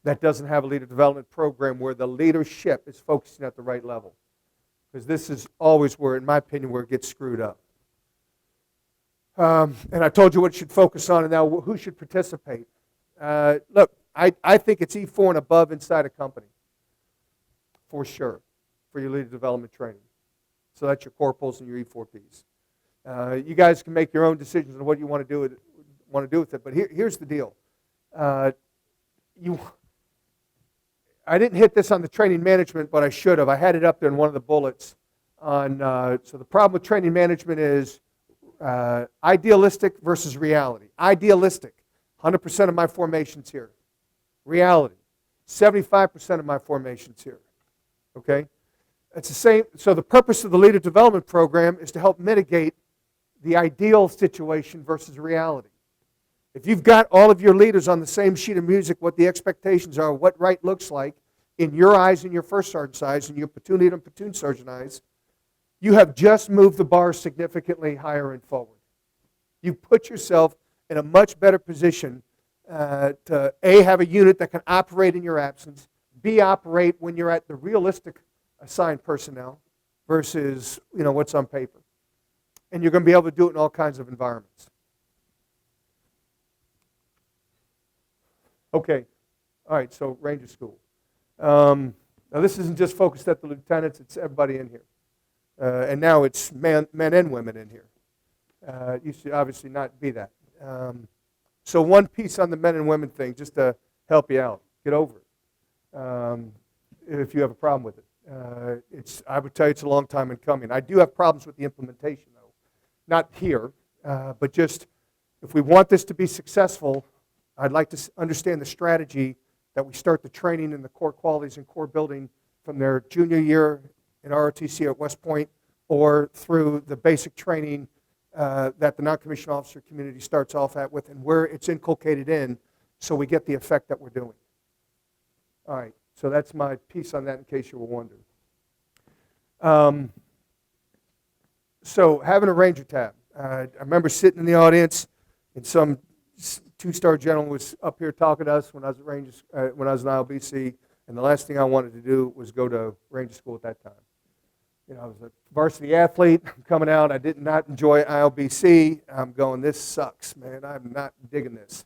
that doesn't have a leader development program where the leadership is focusing at the right level. Because this is always where, in my opinion, where it gets screwed up. And I told you what it should focus on, and now who should participate. Look, I think it's E4 and above inside a company, for sure, for your leader development training. So that's your corporals and your E4Ps. You guys can make your own decisions on what you want to do with it, but here's the deal. I didn't hit this on the training management, but I should have. I had it up there in one of the bullets. So the problem with training management is idealistic versus reality. Idealistic, 100% of my formations here. Reality, 75% of my formations here. Okay? It's the same. So the purpose of the leader development program is to help mitigate the ideal situation versus reality. If you've got all of your leaders on the same sheet of music, what the expectations are, what right looks like, in your eyes, in your first sergeant's eyes, in your platoon leader and platoon sergeant eyes, you have just moved the bar significantly higher and forward. You put yourself in a much better position to A, have a unit that can operate in your absence, B, operate when you're at the realistic assigned personnel versus what's on paper. And you're going to be able to do it in all kinds of environments. Okay, all right, so Ranger School. Now this isn't just focused at the lieutenants, it's everybody in here. And now it's men and women in here. It used to obviously not be that. So one piece on the men and women thing, just to help you out. Get over it if you have a problem with it. I would tell you it's a long time in coming. I do have problems with the implementation, though. Not here, but just if we want this to be successful, I'd like to understand the strategy that we start the training in the core qualities and core building from their junior year in ROTC at West Point or through the basic training that the non-commissioned officer community starts off at with and where it's inculcated in so we get the effect that we're doing. All right, so that's my piece on that in case you were wondering. So having a Ranger tab. I remember sitting in the audience and some two-star gentleman was up here talking to us when I was at Rangers, when I was in ILBC, and the last thing I wanted to do was go to Ranger School at that time. I was a varsity athlete. I'm coming out. I did not enjoy ILBC. I'm going, this sucks, man. I'm not digging this.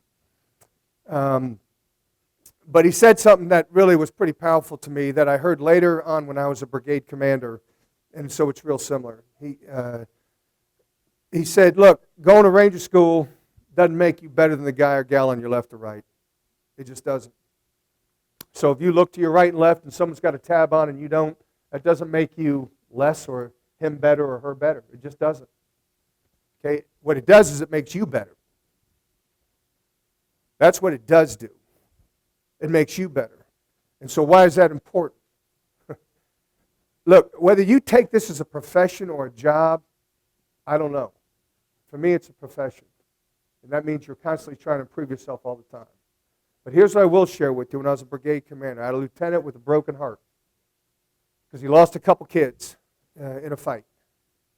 But he said something that really was pretty powerful to me that I heard later on when I was a brigade commander, and so it's real similar. He said, look, going to Ranger School doesn't make you better than the guy or gal on your left or right. It just doesn't. So if you look to your right and left and someone's got a tab on and you don't, that doesn't make you less or him better or her better. It just doesn't. Okay? What it does is it makes you better. That's what it does do. It makes you better. And so why is that important? Look, whether you take this as a profession or a job, I don't know. For me, it's a profession. And that means you're constantly trying to improve yourself all the time. But here's what I will share with you. When I was a brigade commander, I had a lieutenant with a broken heart because he lost a couple kids in a fight.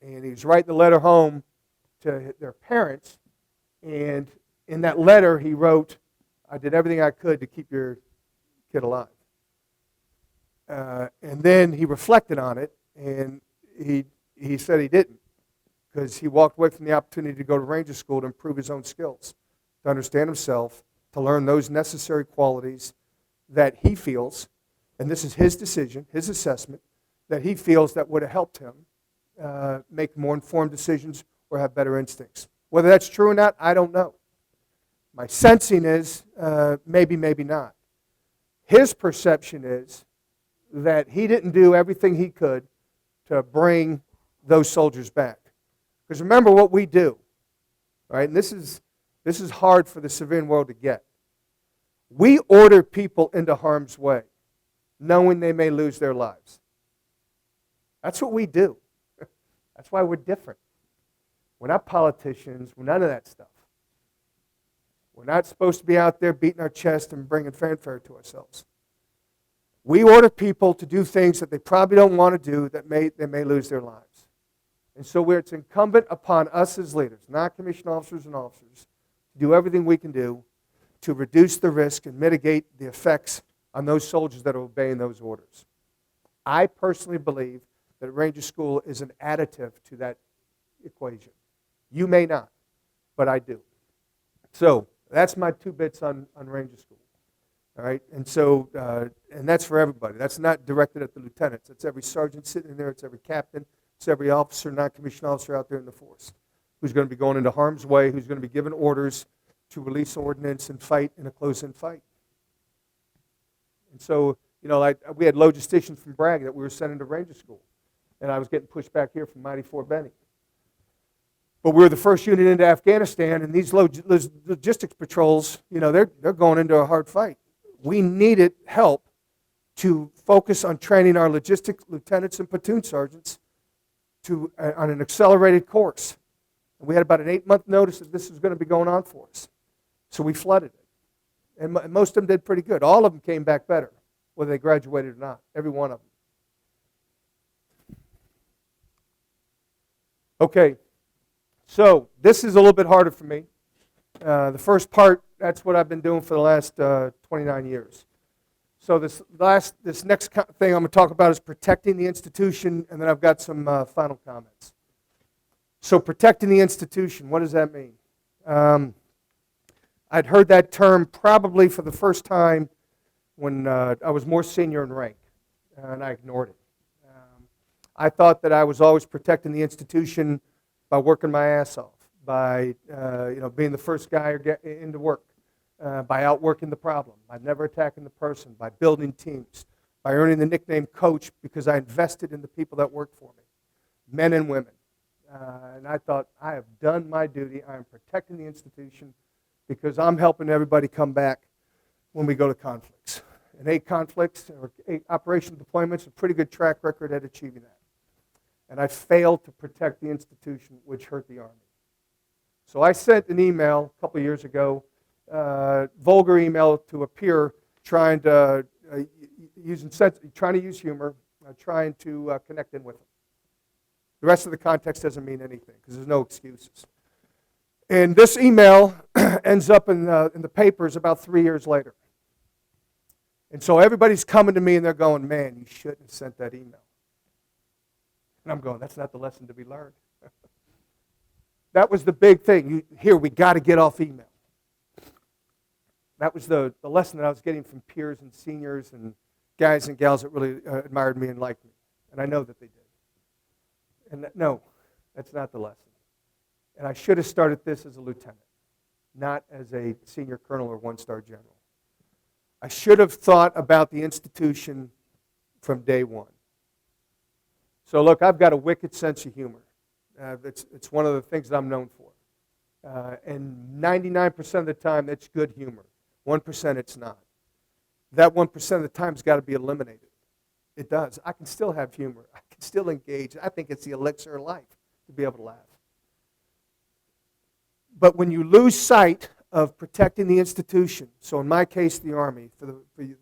And he was writing a letter home to their parents. And in that letter, he wrote, I did everything I could to keep your kid alive. And then he reflected on it, and he said he didn't, because he walked away from the opportunity to go to Ranger School to improve his own skills, to understand himself, to learn those necessary qualities that he feels, and this is his decision, his assessment, that he feels that would have helped him make more informed decisions or have better instincts. Whether that's true or not, I don't know. My sensing is maybe, maybe not. His perception is that he didn't do everything he could to bring those soldiers back. Because remember what we do, right? And this is hard for the civilian world to get. We order people into harm's way, knowing they may lose their lives. That's what we do. That's why we're different. We're not politicians. We're none of that stuff. We're not supposed to be out there beating our chest and bringing fanfare to ourselves. We order people to do things that they probably don't want to do, that they may lose their lives. And so it's incumbent upon us as leaders, not commissioned officers and officers, to do everything we can do to reduce the risk and mitigate the effects on those soldiers that are obeying those orders. I personally believe that Ranger School is an additive to that equation. You may not, but I do. So that's my 2 bits on Ranger School. All right, and so, and that's for everybody. That's not directed at the lieutenants. It's every sergeant sitting in there. It's every captain. It's every officer, non-commissioned officer out there in the force who's going to be going into harm's way, who's going to be given orders to release ordnance and fight in a close-in fight. And so, like we had logisticians from Bragg that we were sending to Ranger School, and I was getting pushed back here from Mighty Fort Benning. But we were the first unit into Afghanistan, and these logistics patrols, they're going into a hard fight. We needed help to focus on training our logistics lieutenants and platoon sergeants on an accelerated course. And we had about an 8-month notice that this was going to be going on for us. So we flooded it. And most of them did pretty good. All of them came back better, whether they graduated or not, every one of them. Okay, so this is a little bit harder for me. The first part, that's what I've been doing for the last 29 years. So this next thing I'm going to talk about is protecting the institution, and then I've got some final comments. So protecting the institution, what does that mean? I'd heard that term probably for the first time when I was more senior in rank, and I ignored it. I thought that I was always protecting the institution by working my ass off, by being the first guy into work, by outworking the problem, by never attacking the person, by building teams, by earning the nickname coach because I invested in the people that worked for me, men and women. And I thought, I have done my duty. I am protecting the institution because I'm helping everybody come back when we go to conflicts. And 8 conflicts or 8 operational deployments, a pretty good track record at achieving that. And I failed to protect the institution, which hurt the Army. So I sent an email a couple of years ago, vulgar email to a peer, trying to use humor, trying to connect in with him. The rest of the context doesn't mean anything because there's no excuses. And this email ends up in the papers about 3 years later. And so everybody's coming to me and they're going, man, you shouldn't have sent that email. And I'm going, that's not the lesson to be learned. That was the big thing. We got to get off email. That was the lesson that I was getting from peers and seniors and guys and gals that really admired me and liked me. And I know that they did. And no, that's not the lesson. And I should have started this as a lieutenant, not as a senior colonel or 1-star general. I should have thought about the institution from day one. So look, I've got a wicked sense of humor. It's one of the things that I'm known for. And 99% of the time, that's good humor. 1% it's not. That 1% of the time has got to be eliminated. It does. I can still have humor. I can still engage. I think it's the elixir of life to be able to laugh. But when you lose sight of protecting the institution, so in my case, the Army, for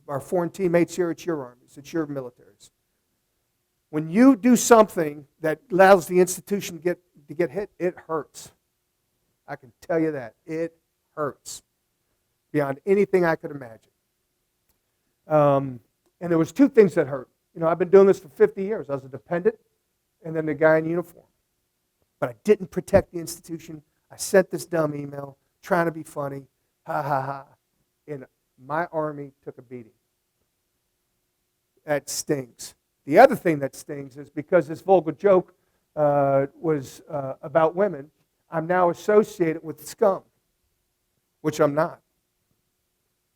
our foreign teammates here, it's your armies, it's your militaries. When you do something that allows the institution to get hit, it hurts. I can tell you that. It hurts beyond anything I could imagine. And there was 2 things that hurt. I've been doing this for 50 years. I was a dependent and then the guy in uniform. But I didn't protect the institution. I sent this dumb email trying to be funny. Ha, ha, ha. And my Army took a beating. That stings. The other thing that stings is because this vulgar joke was about women, I'm now associated with scum, which I'm not.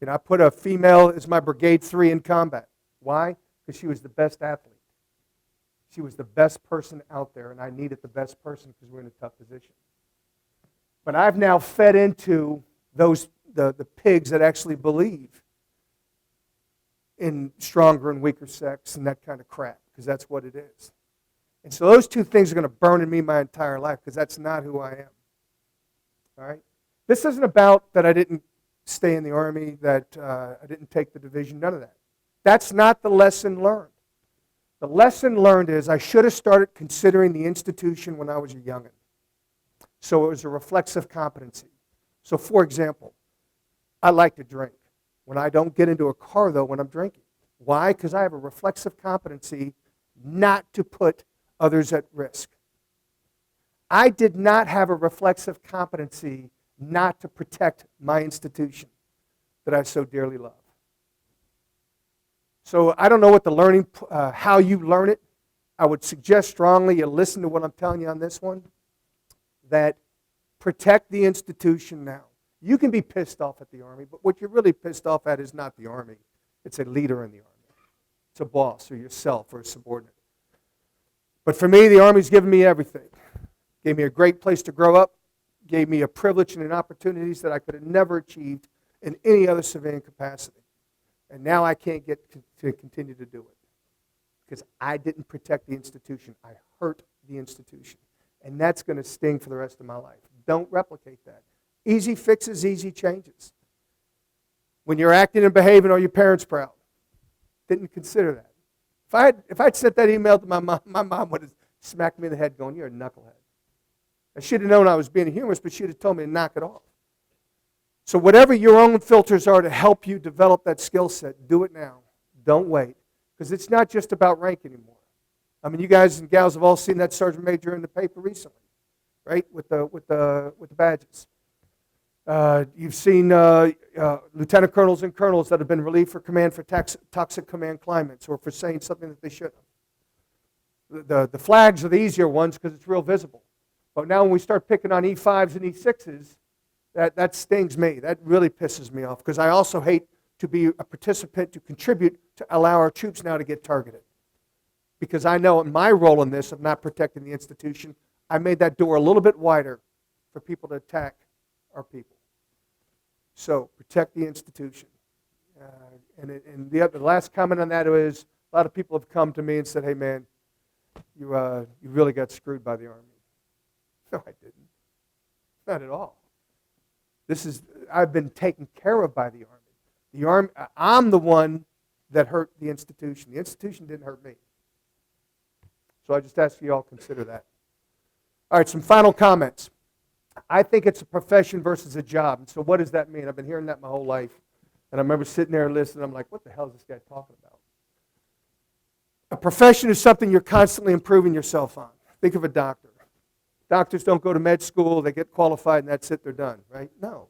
I put a female as my Brigade 3 in combat. Why? Because she was the best athlete. She was the best person out there, and I needed the best person because we're in a tough position. But I've now fed into the pigs that actually believe in stronger and weaker sex and that kind of crap, because that's what it is. And so those 2 things are going to burn in me my entire life because that's not who I am. All right? This isn't about that I didn't stay in the Army, that I didn't take the division, none of that. That's not the lesson learned. The lesson learned is I should have started considering the institution when I was a youngin'. So it was a reflexive competency. So for example, I like to drink. When I don't get into a car, though, when I'm drinking. Why? Because I have a reflexive competency not to put others at risk. I did not have a reflexive competency not to protect my institution that I so dearly love. So I don't know what the learning, how you learn it. I would suggest strongly you listen to what I'm telling you on this one, that protect the institution now. You can be pissed off at the Army, but what you're really pissed off at is not the Army. It's a leader in the Army. It's a boss or yourself or a subordinate. But for me, the Army's given me everything. Gave me a great place to grow up, gave me a privilege and an opportunities that I could have never achieved in any other civilian capacity. And now I can't get to continue to do it because I didn't protect the institution. I hurt the institution. And that's going to sting for the rest of my life. Don't replicate that. Easy fixes, easy changes. When you're acting and behaving, are your parents proud? Didn't consider that. If I'd sent that email to my mom would have smacked me in the head going, you're a knucklehead. I should have known I was being humorous, but she'd have told me to knock it off. So whatever your own filters are to help you develop that skill set, do it now. Don't wait. Because it's not just about rank anymore. I mean, you guys and gals have all seen that sergeant major in the paper recently, right? With the badges. You've seen lieutenant colonels and colonels that have been relieved for command for toxic command climates or for saying something that they shouldn't have. The flags are the easier ones because it's real visible. But now when we start picking on E5s and E6s, that stings me. That really pisses me off because I also hate to be a participant, to contribute, to allow our troops now to get targeted. Because I know in my role in this of not protecting the institution, I made that door a little bit wider for people to attack our people. So protect the institution. And the last comment on that is a lot of people have come to me and said, hey man, you really got screwed by the Army. No, I didn't. Not at all. I've been taken care of by the Army. The Army, I'm the one that hurt the institution. The institution didn't hurt me. So I just ask you all to consider that. All right, some final comments. I think it's a profession versus a job. And so what does that mean? I've been hearing that my whole life. And I remember sitting there and listening. I'm like, what the hell is this guy talking about? A profession is something you're constantly improving yourself on. Think of a doctor. Doctors don't go to med school, they get qualified, and that's it, they're done, right? No.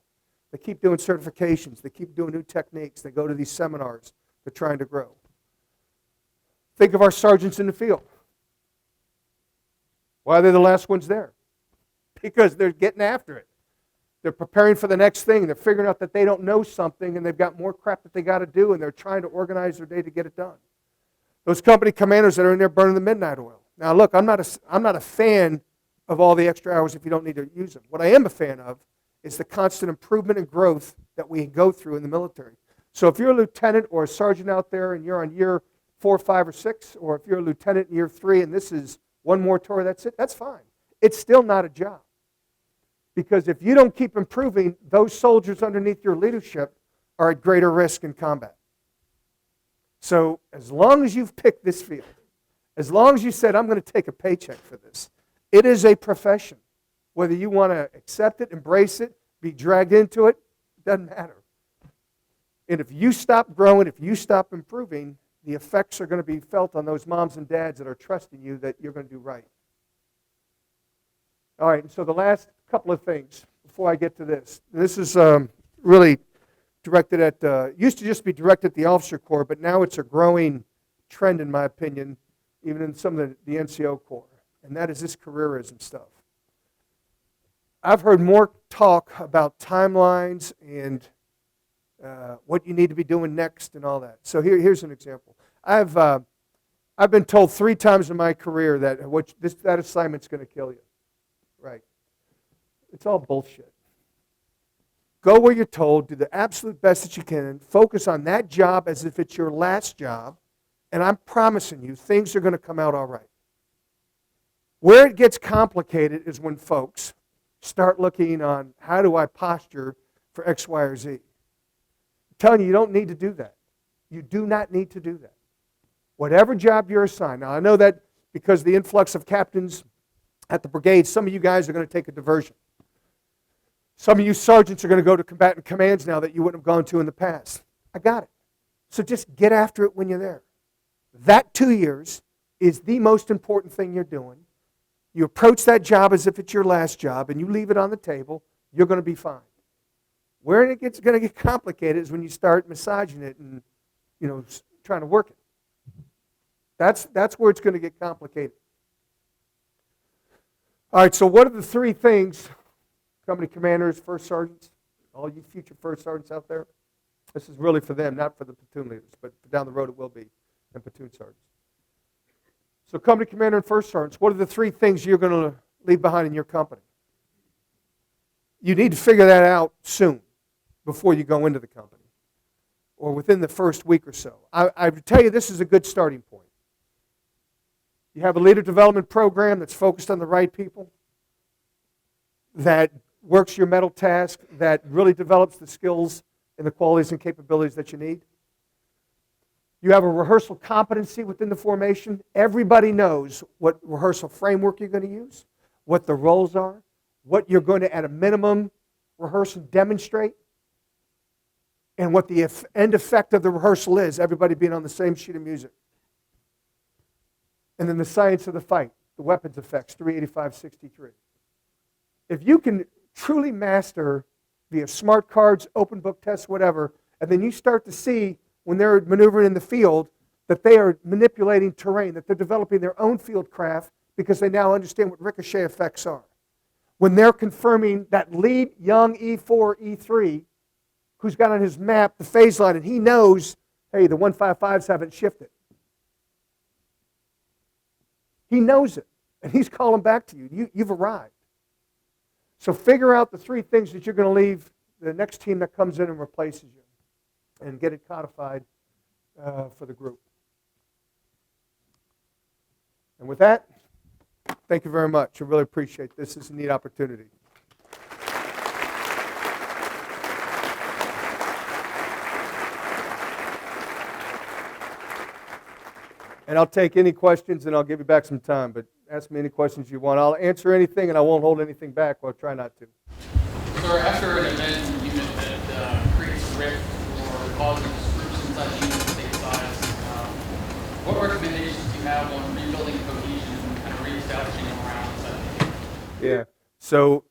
They keep doing certifications. They keep doing new techniques. They go to these seminars. They're trying to grow. Think of our sergeants in the field. Why are they the last ones there? Because they're getting after it. They're preparing for the next thing. They're figuring out that they don't know something, and they've got more crap that they got to do, and they're trying to organize their day to get it done. Those company commanders that are in there burning the midnight oil. Now, look, I'm not a fan of all the extra hours if you don't need to use them. What I am a fan of is the constant improvement and growth that we go through in the military. So if you're a lieutenant or a sergeant out there and you're on year 4, 5, or 6, or if you're a lieutenant in year 3 and this is one more tour, that's it, that's fine. It's still not a job. Because if you don't keep improving, those soldiers underneath your leadership are at greater risk in combat. So as long as you've picked this field, as long as you said, I'm going to take a paycheck for this, it is a profession. Whether you want to accept it, embrace it, be dragged into it, doesn't matter. And if you stop growing, if you stop improving, the effects are going to be felt on those moms and dads that are trusting you that you're going to do right. All right, so the last couple of things before I get to this. This is really directed at, used to just be directed at the officer corps, but now it's a growing trend, in my opinion, even in some of the NCO corps, and that is this careerism stuff. I've heard more talk about timelines and what you need to be doing next and all that. So here's an example. I've been told 3 times in my career that that assignment's going to kill you. Right. It's all bullshit. Go where you're told, do the absolute best that you can, focus on that job as if it's your last job, and I'm promising you things are going to come out all right. Where it gets complicated is when folks start looking on how do I posture for X, Y, or Z. I'm telling you, you don't need to do that. You do not need to do that. Whatever job you're assigned. Now, I know that because of the influx of captains at the brigade, some of you guys are going to take a diversion. Some of you sergeants are going to go to combatant commands now that you wouldn't have gone to in the past. I got it. So just get after it when you're there. That 2 years is the most important thing you're doing. You approach that job as if it's your last job, and you leave it on the table, you're going to be fine. Where it gets going to get complicated is when you start massaging it and, trying to work it. That's where it's going to get complicated. All right, so what are the three things, company commanders, first sergeants, all you future first sergeants out there? This is really for them, not for the platoon leaders, but down the road it will be, and platoon sergeants. So company commander and first sergeants, what are the three things you're going to leave behind in your company? You need to figure that out soon, before you go into the company, or within the first week or so. I would tell you this is a good starting point. You have a leader development program that's focused on the right people, that works your mental task, that really develops the skills and the qualities and capabilities that you need. You have a rehearsal competency within the formation. Everybody knows what rehearsal framework you're going to use, what the roles are, what you're going to, at a minimum, rehearse and demonstrate, and what the end effect of the rehearsal is, everybody being on the same sheet of music. And then the science of the fight, the weapons effects, 385-63. If you can truly master via smart cards, open book tests, whatever, and then you start to see when they're maneuvering in the field that they are manipulating terrain, that they're developing their own field craft because they now understand what ricochet effects are. When they're confirming that lead young E4, E3, who's got on his map the phase line, and he knows, hey, the 155s haven't shifted. He knows it, and he's calling back to you. You've arrived. So figure out the three things that you're going to leave the next team that comes in and replaces you, and get it codified for the group. And with that, thank you very much. I really appreciate this. It's a neat opportunity. And I'll take any questions, and I'll give you back some time. But ask me any questions you want. I'll answer anything, and I won't hold anything back. I'll try not to. So after an event unit that creates a rift or causes groups inside the unit to take sides, what recommendations do you have on rebuilding cohesion and kind of reestablishing morale inside the unit? Yeah. So,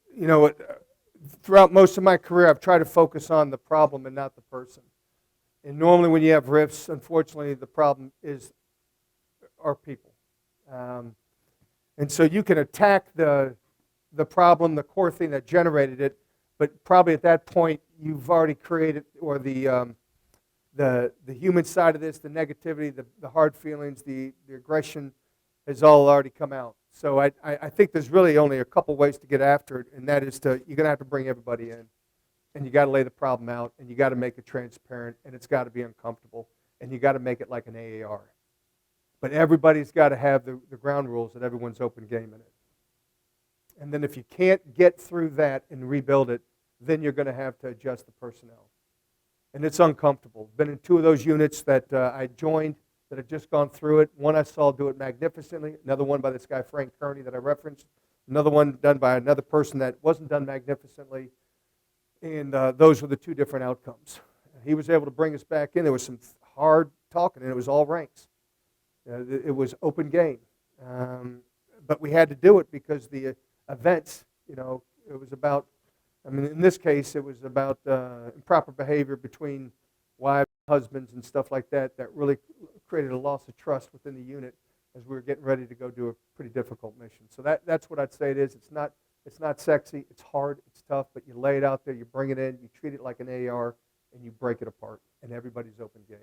throughout most of my career, I've tried to focus on the problem and not the person. And normally when you have rifts, unfortunately, the problem is our people. And so you can attack the problem, the core thing that generated it, but probably at that point you've already created, or the human side of this, the negativity, the hard feelings, the aggression has all already come out. So I think there's really only a couple ways to get after it, and that is you're going to have to bring everybody in, and you got to lay the problem out, and you got to make it transparent, and it's got to be uncomfortable, and you got to make it like an AAR. But everybody's got to have the ground rules that everyone's open game in it. And then if you can't get through that and rebuild it, then you're going to have to adjust the personnel. And it's uncomfortable. Been in two of those units that I joined that had just gone through it. One I saw do it magnificently. Another one by this guy, Frank Kearney, that I referenced. Another one done by another person that wasn't done magnificently. And those were the two different outcomes. He was able to bring us back in. There was some hard talking, and it was all ranks. It was open game. But we had to do it because the events, it was about, in this case, it was about improper behavior between wives, husbands, and stuff like that really created a loss of trust within the unit as we were getting ready to go do a pretty difficult mission. So that's what I'd say it is. It's not sexy. It's hard. It's tough. But you lay it out there. You bring it in. You treat it like an AR, and you break it apart. And everybody's open game.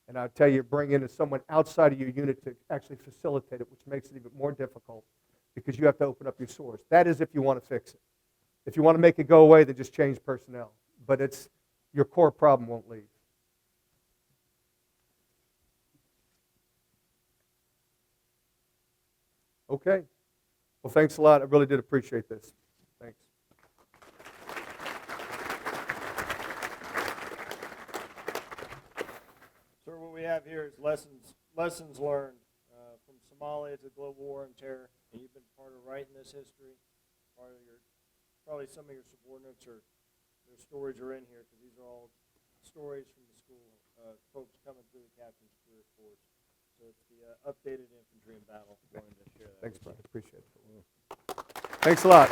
And I'll tell you, bring in someone outside of your unit to actually facilitate it, which makes it even more difficult because you have to open up your source. That is if you want to fix it. If you want to make it go away, then just change personnel. But your core problem won't leave. Okay. Well, thanks a lot. I really did appreciate this. Thanks. here is lessons learned from Somalia to the global war on terror, and you've been part of writing this history. Part of your, probably some of your subordinates or their stories are in here because these are all stories from the school, folks coming through the captain's career course. So it's the updated infantry in battle. Wanted to share that. Thanks, brother. Appreciate it. Thanks a lot.